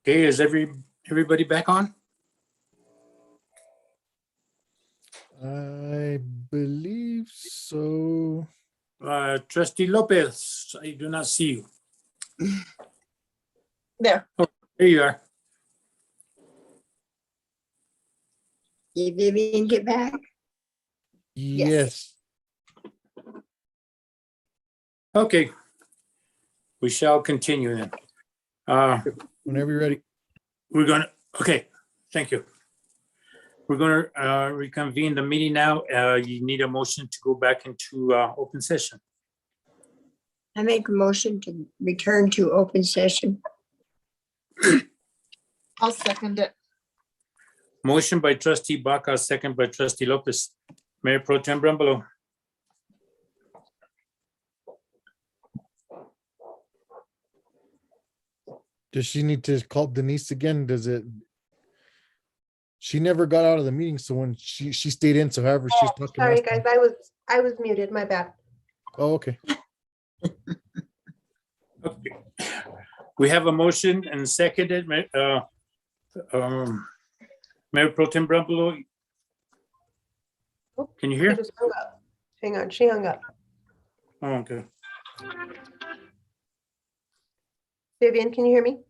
Okay, is everybody back on? I believe so. Trustee Lopez, I do not see you. There. There you are. Did Vivian get back? Yes. Okay. We shall continue then. Whenever you're ready. We're gonna, okay, thank you. We're gonna reconvene the meeting now. You need a motion to go back into open session. I make a motion to return to open session. I'll second it. Motion by trustee Baca, second by trustee Lopez. Mayor Pro Tem Brembalo. Does she need to call Denise again? She never got out of the meeting, so when she stayed in, so however she's talking. Sorry, last guys, time. I was muted, my bad. Oh, okay. Okay. We have a motion and seconded. Mayor Pro Tem Brembalo. Can you She hear? just hung up. Hang on, she hung up. Oh, okay. Vivian, can you hear me?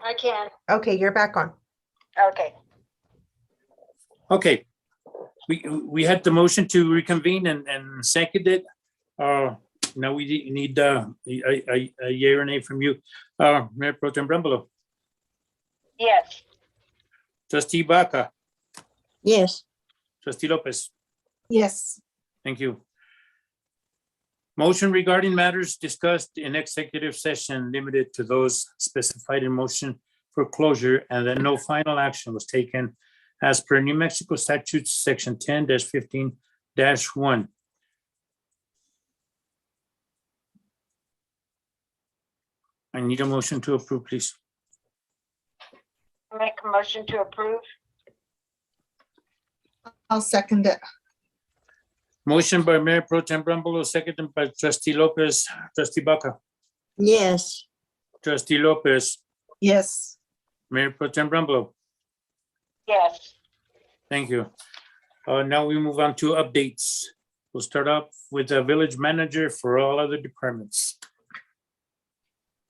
I can. Okay, you're back on. Okay. Okay. We had the motion to reconvene and seconded. Now we need a yea or nay from you. Mayor Pro Tem Brembalo, Yes. trustee Baca, Yes, trustee Lopez. Yes. Thank you. Motion regarding matters discussed in executive session limited to those specified in motion for closure, and that no final action was taken as per New Mexico statutes section 10-15-1. I need a motion to approve, please. Make a motion to approve. I'll second it. Motion by Mayor Pro Tem Brembalo, seconded by trustee Lopez. Trustee Baca, yes, trustee Lopez, Yes. Mayor Pro Tem Brembalo. Yes. Thank you. Now we move on to updates. We'll start off with the village manager for all other departments.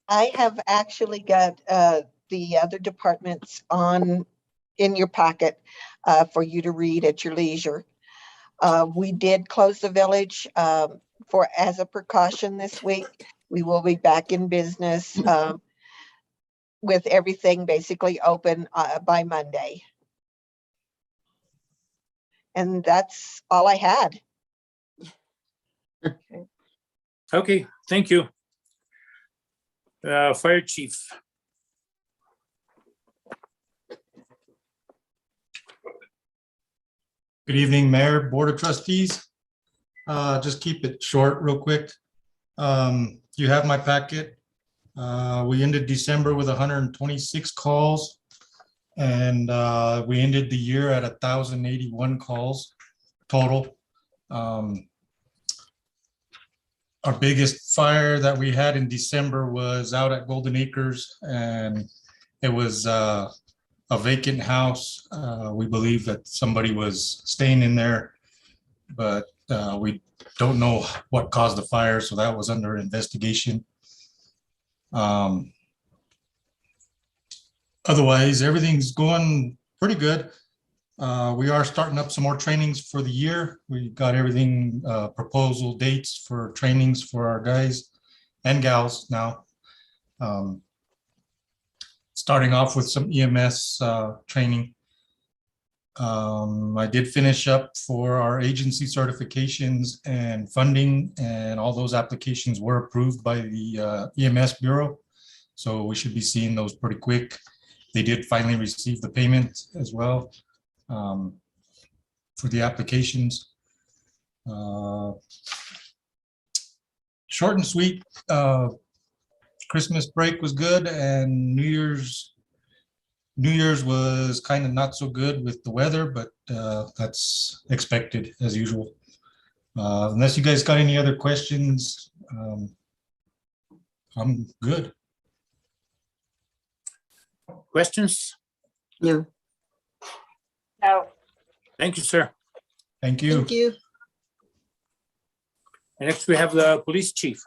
I have actually got the other departments in your packet for you to read at your leisure. We did close the village as a precaution this week. We will be back in business with everything basically open by Monday. And that's all I had. Okay, thank you. Fire chief. Good evening, Mayor, Board of Trustees. Just keep it short real quick. You have my packet. We ended December with 126 calls, and we ended the year at 1,081 calls total. Our biggest fire that we had in December was out at Golden Acres, and it was a vacant house. We believe that somebody was staying in there, but we don't know what caused the fire, so that was under investigation. Otherwise, everything's going pretty good. We are starting up some more trainings for the year. We got everything, proposal dates for trainings for our guys and gals now. Starting off with some EMS training. I did finish up for our agency certifications and funding, and all those applications were approved by the EMS Bureau. So we should be seeing those pretty quick. They did finally receive the payment as well for the applications. Short and sweet. Christmas break was good, and New Year's was kind of not so good with the weather, but that's expected as usual. Unless you guys got any other questions, I'm good. Questions? No, No. Thank you, sir. Thank you. thank you. And next we have the police chief.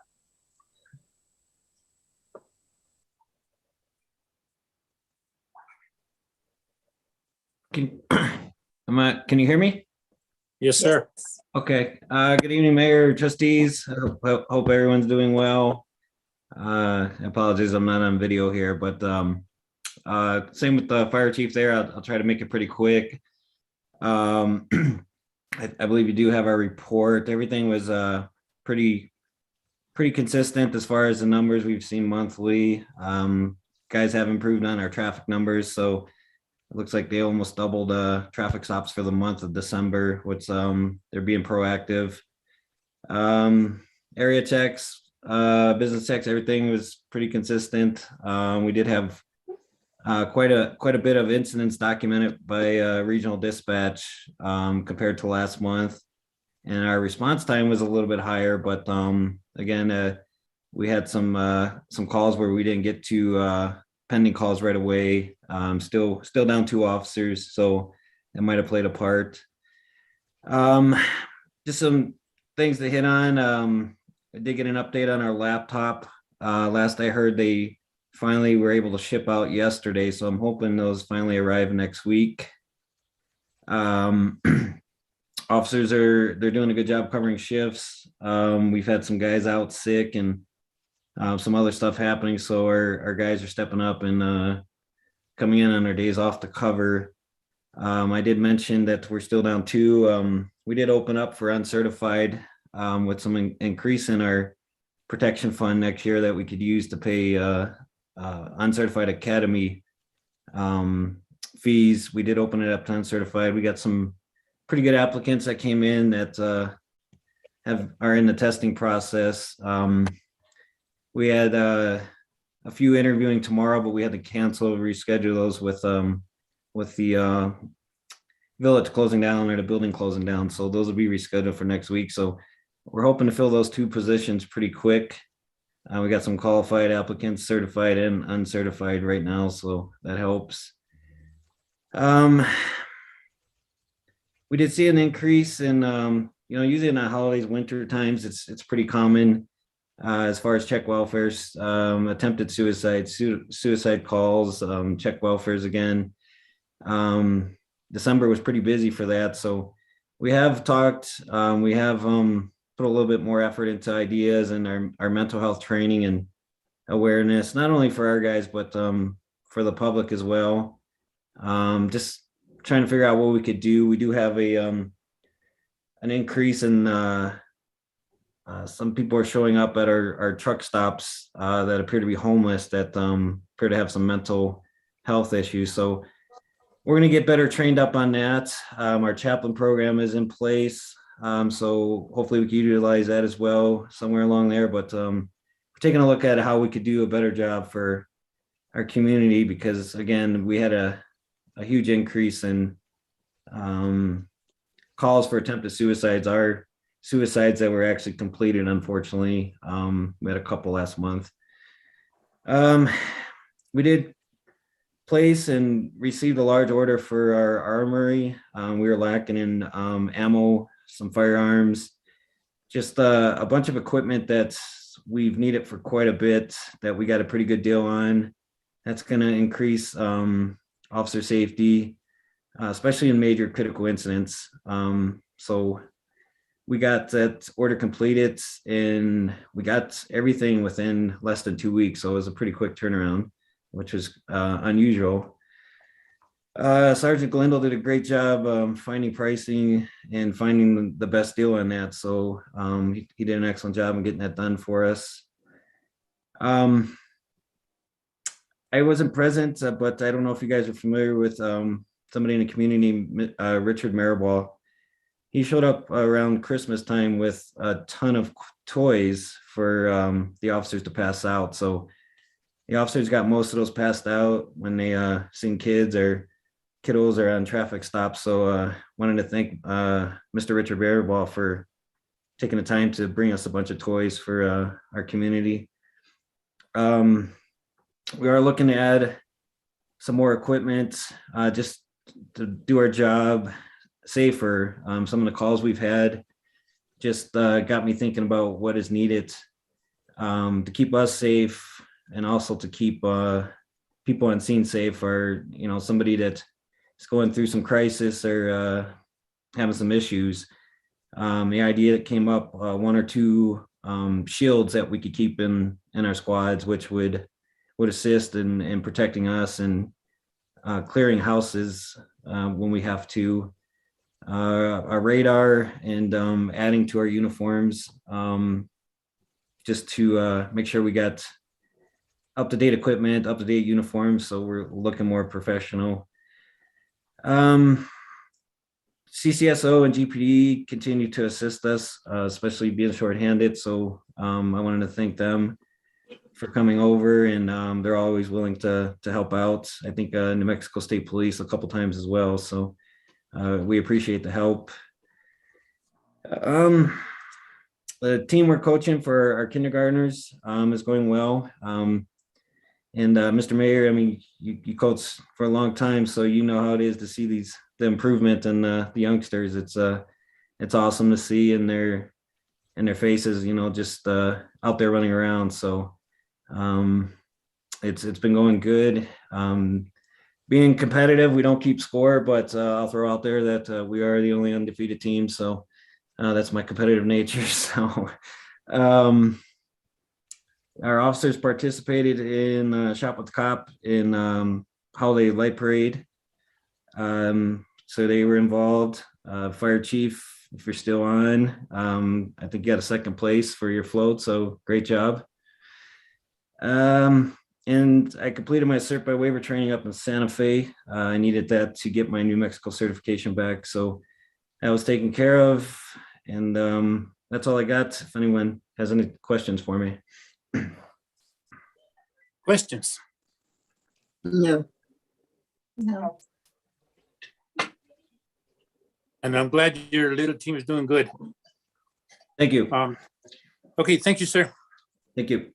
Can, can you hear me? Yes, sir. Okay. Good evening, Mayor, trustees. I hope everyone's doing well. Apologies, I'm not on video here, but same with the fire chief there. I'll try to make it pretty quick. I believe you do have our report. Everything was pretty consistent as far as the numbers we've seen monthly. Guys have improved on our traffic numbers, so it looks like they almost doubled traffic stops for the month of December, which they're being proactive. Area checks, business checks, everything was pretty consistent. We did have quite a bit of incidents documented by regional dispatch compared to last month, and our response time was a little bit higher. But again, we had some calls where we didn't get to pending calls right away. Still down 2 officers, so it might have played a part. Just some things to hit on. I did get an update on our laptop. Last I heard, they finally were able to ship out yesterday, so I'm hoping those finally arrive next week. Officers they're doing a good job covering shifts. We've had some guys out sick and some other stuff happening, so our guys are stepping up and coming in on their days off to cover. I did mention that we're still down 2. We did open up for uncertified with some increase in our protection fund next year that we could use to pay uncertified academy fees. We did open it up to uncertified. We got some pretty good applicants that came in that are in the testing process. We had a few interviewing tomorrow, but we had to cancel, reschedule those with the village closing down or the building closing down. So those will be rescheduled for next week. So we're hoping to fill those 2 positions pretty quick. We got some qualified applicants, certified and uncertified right now, so that helps. We did see an increase in, usually in the holidays, winter times, it's pretty common as far as check welfares, attempted suicide calls, check welfares again. December was pretty busy for that, so we have talked. We have put a little bit more effort into ideas and our mental health training and awareness, not only for our guys, but for the public as well. Just trying to figure out what we could do. We do have an increase in some people are showing up at our truck stops that appear to be homeless, that appear to have some mental health issues. So we're going to get better trained up on that. Our chaplain program is in place. So hopefully we can utilize that as well somewhere along there. But we're taking a look at how we could do a better job for our community, because again, we had a huge increase in calls for attempted suicides. Our suicides that were actually completed, unfortunately, we had a couple last month. We did place and received a large order for our armory. We were lacking in ammo, some firearms, just a bunch of equipment that we've needed for quite a bit, that we got a pretty good deal on. That's going to increase officer safety, especially in major critical incidents. So we got that order completed and we got everything within less than 2 weeks. So it was a pretty quick turnaround, which was unusual. Sergeant Glendale did a great job finding pricing and finding the best deal on that. So he did an excellent job in getting that done for us. I wasn't present, but I don't know if you guys are familiar with somebody in the community, Richard Maribal. He showed up around Christmas time with a ton of toys for the officers to pass out. So the officers got most of those passed out when they seen kids or kiddos are on traffic stops. So wanted to thank Mr. Richard Maribal for taking the time to bring us a bunch of toys for our community. We are looking to add some more equipment, just to do our job safer. Some of the calls we've had just got me thinking about what is needed to keep us safe and also to keep people on scene safe, or somebody that is going through some crisis or having some issues. The idea that came up, one or two shields that we could keep in our squads, which would assist in protecting us and clearing houses when we have to. Our radar and adding to our uniforms, just to make sure we got up-to-date equipment, up-to-date uniforms, so we're looking more professional. CCSO and GPD continue to assist us, especially being shorthanded. So I wanted to thank them for coming over, and they're always willing to help out. I think New Mexico State Police a couple times as well. So we appreciate the help. The team we're coaching for our kindergartners is going well. And Mr. Mayor, I mean, you coach for a long time, so you know how it is to see the improvement in the youngsters. It's awesome to see in their faces, just out there running around. So it's been going good. Being competitive, we don't keep score, but I'll throw out there that we are the only undefeated team. So that's my competitive nature. So our officers participated in Shop with the Cop in Holiday Light Parade. So they were involved. Fire Chief, if you're still on, I think you got a second place for your float. So great job. And I completed my cert by waiver training up in Santa Fe. I needed that to get my New Mexico certification back. So that was taken care of. And that's all I got. If anyone has any questions for me. Questions? No. No. And I'm glad your little team is doing good. Thank you. Okay, thank you, sir. Thank you.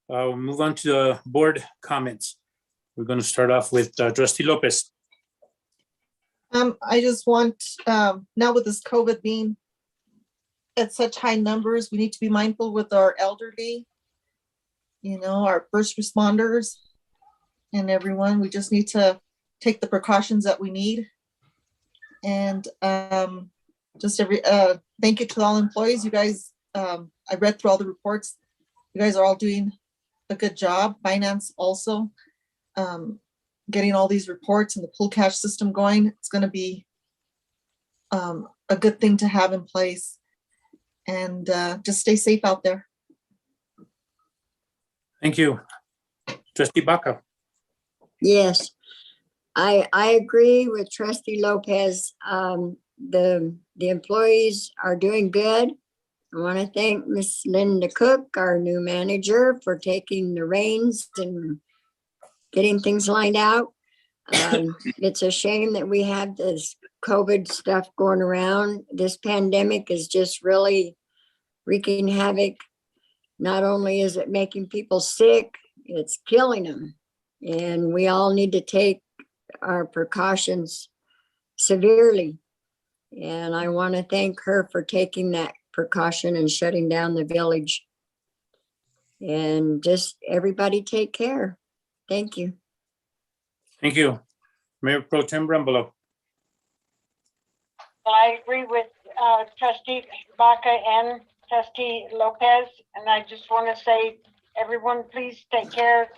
We'll move on to the board comments. We're going to start off with Trustee Lopez. I just want, now with this COVID being at such high numbers, we need to be mindful with our elderly, our first responders and everyone. We just need to take the precautions that we need. And just thank you to all employees. You guys, I read through all the reports. You guys are all doing a good job. Finance also, getting all these reports and the pool cash system going. It's going to be a good thing to have in place. And just stay safe out there. Thank you. Trustee Baca. Yes, I agree with Trustee Lopez. The employees are doing good. I want to thank Miss Linda Cook, our new manager, for taking the reins and getting things lined out. It's a shame that we have this COVID stuff going around. This pandemic is just really wreaking havoc. Not only is it making people sick, it's killing them. And we all need to take our precautions severely. And I want to thank her for taking that precaution and shutting down the village. And just everybody take care. Thank you. Thank you. Mayor Pro Tem Brembalo. I agree with Trustee Baca and Trustee Lopez, and I just want to say, everyone, please take care,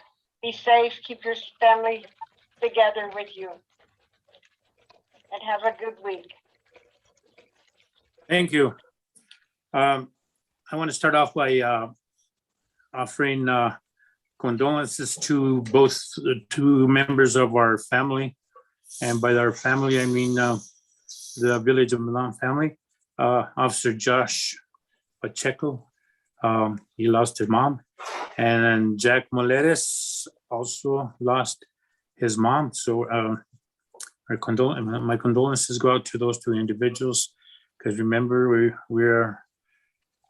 be safe, keep your family together with you, and have a good week. Thank you. I want to start off by offering condolences to both two members of our family. And by our family, I mean the Village of Milan family. Officer Josh Pacheco, he lost his mom. And Jack Moleres also lost his mom. So my condolences go out to those two individuals. Because remember, we're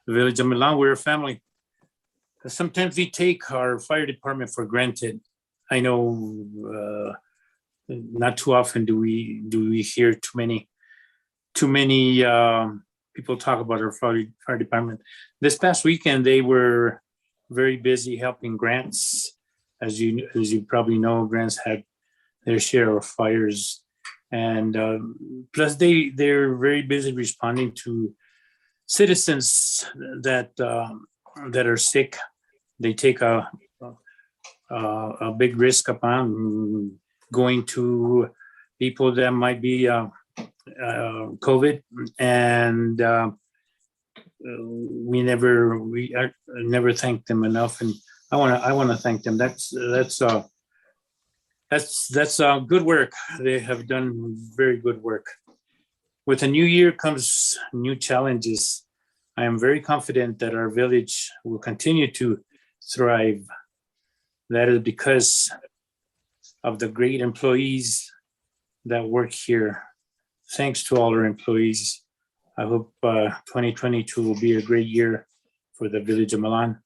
the Village of Milan, we're a family. Sometimes we take our fire department for granted. I know not too often do we hear too many people talk about our fire department. This past weekend, they were very busy helping grants. As you probably know, grants had their share of fires, and plus they're very busy responding to citizens that are sick. They take a big risk upon going to people that might be COVID, and we never thank them enough. And I want to thank them. That's good work. They have done very good work. With a new year comes new challenges. I am very confident that our village will continue to thrive. That is because of the great employees that work here. Thanks to all our employees. I hope 2022 will be a great year for the village of Milan.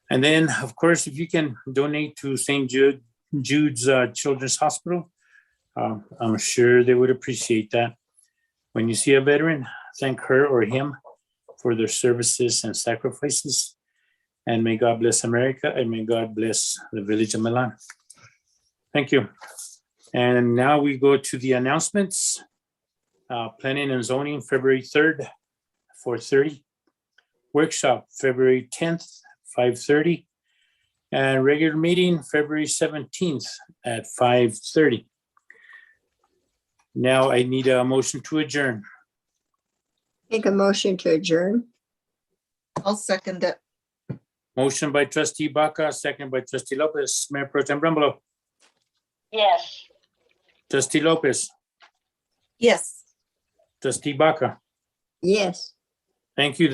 And then, of course, if you can donate to St. Jude's Children's Hospital, I'm sure they would appreciate that. When you see a veteran, thank her or him for their services and sacrifices. And may God bless America, and may God bless the village of Milan. Thank you. And now we go to the announcements. Planning and zoning, February 3rd, 4:30. Workshop, February 10th, 5:30. And regular meeting, February 17th at 5:30. Now I need a motion to adjourn. Make a motion to adjourn. I'll second it. Motion by trustee Baca, second by trustee Lopez. Mayor Pro Tem Brumble, Yes. trustee Lopez, Yes. trustee Baca. Yes. Thank you.